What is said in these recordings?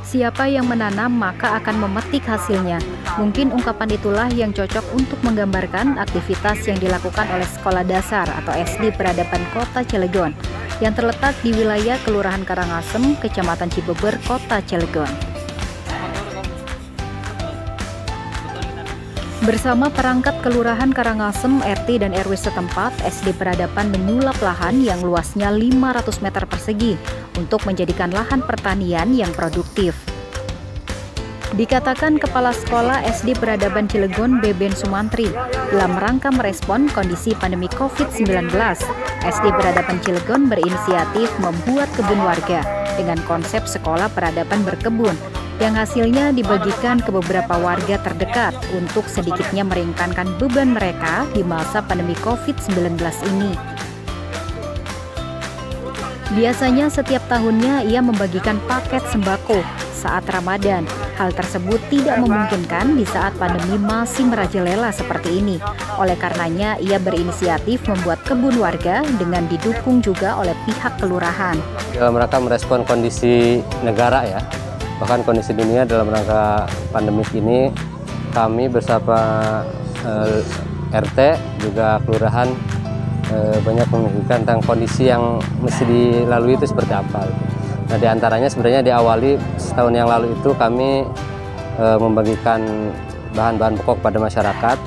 Siapa yang menanam maka akan memetik hasilnya. Mungkin ungkapan itulah yang cocok untuk menggambarkan aktivitas yang dilakukan oleh Sekolah Dasar atau SD Peradaban Kota Cilegon yang terletak di wilayah Kelurahan Karangasem, Kecamatan Cibeber, Kota Cilegon. Bersama perangkat Kelurahan Karangasem, RT dan RW setempat, SD Peradaban menyulap lahan yang luasnya 500 meter persegi untuk menjadikan lahan pertanian yang produktif. Dikatakan Kepala Sekolah SD Peradaban Cilegon Beben Sumantri, dalam rangka merespon kondisi pandemi COVID-19, SD Peradaban Cilegon berinisiatif membuat kebun warga dengan konsep sekolah peradaban berkebun, yang hasilnya dibagikan ke beberapa warga terdekat untuk sedikitnya meringankan beban mereka di masa pandemi COVID-19 ini. Biasanya setiap tahunnya ia membagikan paket sembako saat Ramadan. Hal tersebut tidak memungkinkan di saat pandemi masih merajalela seperti ini. Oleh karenanya, ia berinisiatif membuat kebun warga dengan didukung juga oleh pihak kelurahan. Dalam rangka merespon kondisi negara ya, bahkan kondisi dunia dalam rangka pandemik ini, kami bersama RT juga kelurahan banyak memikirkan tentang kondisi yang mesti dilalui itu seperti apa. Nah, diantaranya sebenarnya diawali setahun yang lalu itu kami membagikan bahan-bahan pokok pada masyarakat.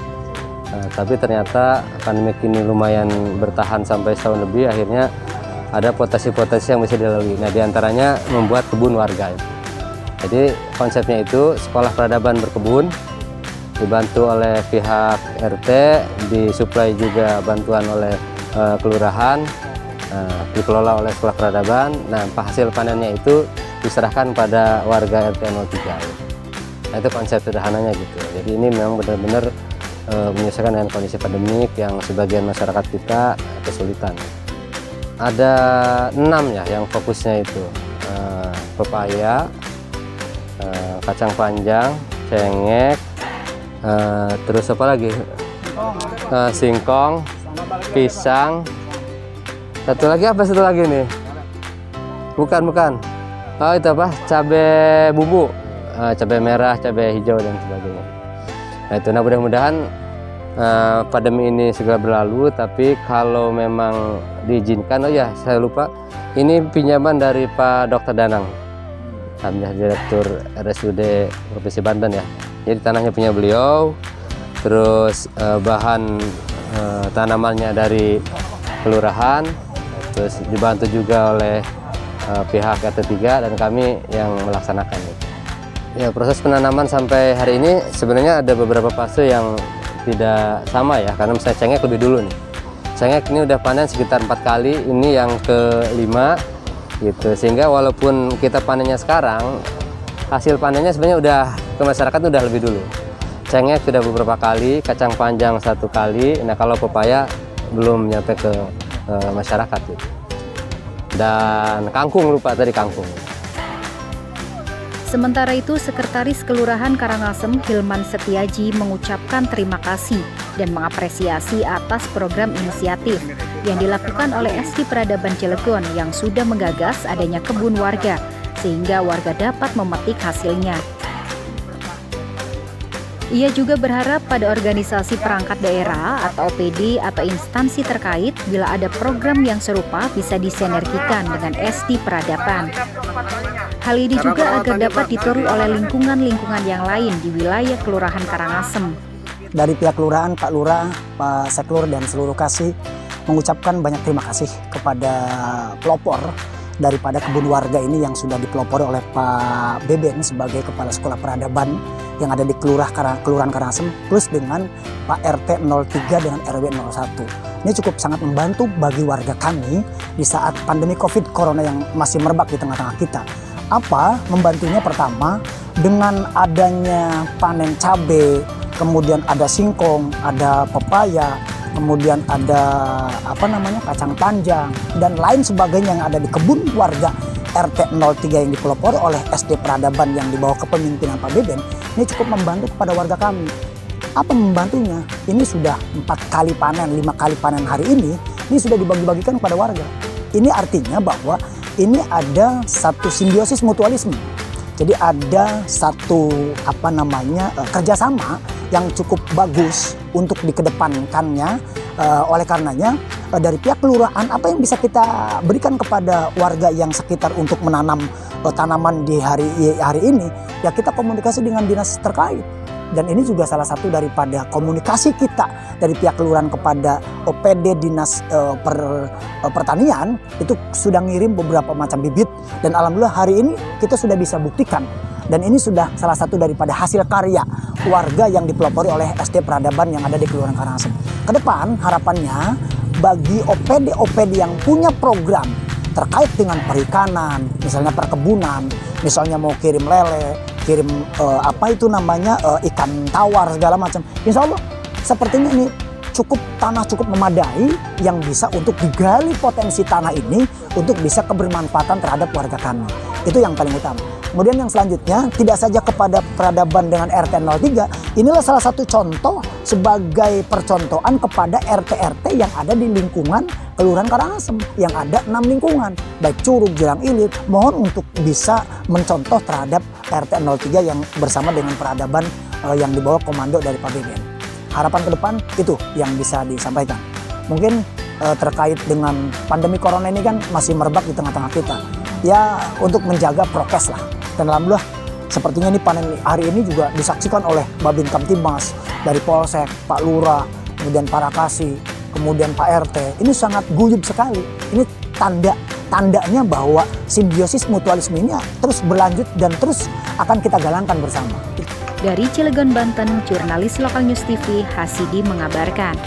Tapi ternyata pandemik ini lumayan bertahan sampai setahun lebih, akhirnya ada potensi-potensi yang mesti dilalui. Nah, diantaranya membuat kebun warga. Jadi konsepnya itu sekolah peradaban berkebun, dibantu oleh pihak RT, disuplai juga bantuan oleh kelurahan, dikelola oleh sekolah peradaban. Nah, hasil panennya itu diserahkan pada warga RT 03. Nah, itu konsep sederhananya gitu. Jadi ini memang benar-benar menyesuaikan dengan kondisi pandemik yang sebagian masyarakat kita kesulitan. Ada 6 ya yang fokusnya itu, pepaya, kacang panjang, cengek, terus apa lagi? Singkong, pisang. Satu lagi apa satu lagi nih? Bukan. Oh, itu apa? Cabai bumbu, cabai merah, cabai hijau dan sebagainya. Nah, itu mudah-mudahan pandemi ini segera berlalu. Tapi kalau memang diizinkan, oh ya saya lupa, ini pinjaman dari Pak Dr. Danang, Direktur RSUD Provinsi Banten ya. Jadi tanahnya punya beliau, terus bahan tanamannya dari kelurahan, terus dibantu juga oleh pihak RT 3 dan kami yang melaksanakan. Ya, proses penanaman sampai hari ini sebenarnya ada beberapa fase yang tidak sama ya, karena misalnya cengek lebih dulu nih. Cengek ini udah panen sekitar 4 kali, ini yang ke-5 gitu, sehingga walaupun kita panennya sekarang, hasil panennya sebenarnya udah ke masyarakat udah lebih dulu. Cengek sudah beberapa kali, kacang panjang 1 kali. Nah, kalau pepaya belum nyampe ke masyarakat gitu. Dan kangkung, lupa tadi kangkung. Sementara itu, Sekretaris Kelurahan Karangasem Hilman Setiaji mengucapkan terima kasih dan mengapresiasi atas program inisiatif yang dilakukan oleh SD Peradaban Cilegon yang sudah menggagas adanya kebun warga, sehingga warga dapat memetik hasilnya. Ia juga berharap pada organisasi perangkat daerah atau OPD atau instansi terkait bila ada program yang serupa bisa disinergikan dengan SD Peradaban. Hal ini juga agar dapat ditiru oleh lingkungan-lingkungan yang lain di wilayah Kelurahan Karangasem. Dari pihak kelurahan, Pak Lurah, Pak Seklur, dan seluruh kasih mengucapkan banyak terima kasih kepada pelopor daripada kebun warga ini yang sudah dipelopori oleh Pak Beben sebagai Kepala Sekolah Peradaban yang ada di Kelurahan Karangasem, plus dengan Pak RT 03 dengan RW 01. Ini cukup sangat membantu bagi warga kami di saat pandemi COVID Corona yang masih merebak di tengah-tengah kita. Apa membantunya? Pertama, dengan adanya panen cabai, kemudian ada singkong, ada pepaya, kemudian ada kacang panjang dan lain sebagainya yang ada di kebun warga RT 03 yang dipelopori oleh SD Peradaban yang dibawa kepemimpinan Pak Beben, ini cukup membantu kepada warga kami. Apa membantunya? Ini sudah 4 kali panen, 5 kali panen hari ini sudah dibagi-bagikan kepada warga. Ini artinya bahwa ini ada satu simbiosis mutualisme. Jadi ada satu kerjasama yang cukup bagus untuk dikedepankannya. Oleh karenanya dari pihak kelurahan apa yang bisa kita berikan kepada warga yang sekitar untuk menanam tanaman di hari ini, ya kita komunikasi dengan dinas terkait. Dan ini juga salah satu daripada komunikasi kita dari pihak kelurahan kepada OPD Dinas Pertanian, itu sudah ngirim beberapa macam bibit, dan alhamdulillah hari ini kita sudah bisa buktikan. Dan ini sudah salah satu daripada hasil karya warga yang dipelopori oleh SD Peradaban yang ada di Kelurahan Karangasem. Ke depan harapannya bagi OPD-OPD yang punya program terkait dengan perikanan, misalnya perkebunan, misalnya mau kirim lele, kirim ikan tawar segala macam. Insya Allah sepertinya ini tanah cukup memadai yang bisa untuk digali potensi tanah ini untuk bisa kebermanfaatan terhadap warga kami. Itu yang paling utama. Kemudian yang selanjutnya, tidak saja kepada peradaban dengan RT 03, inilah salah satu contoh sebagai percontohan kepada RT-RT yang ada di lingkungan Kelurahan Karangasem, yang ada 6 lingkungan, baik Curug, Jelang Ilir. Mohon untuk bisa mencontoh terhadap RT 03 yang bersama dengan peradaban yang dibawa komando dari Pak BBN. Harapan ke depan itu yang bisa disampaikan. Mungkin terkait dengan pandemi corona ini kan masih merebak di tengah-tengah kita. Ya untuk menjaga prokes lah. Dan alhamdulillah sepertinya ini panen hari ini juga disaksikan oleh Babin Kamtibmas, dari Polsek, Pak Lurah, kemudian Pak Rakasi, kemudian Pak RT. Ini sangat guyup sekali. Ini tandanya bahwa simbiosis mutualisme ini terus berlanjut dan terus akan kita galangkan bersama. Dari Cilegon, Banten, jurnalis Lokal News TV Hasidi mengabarkan.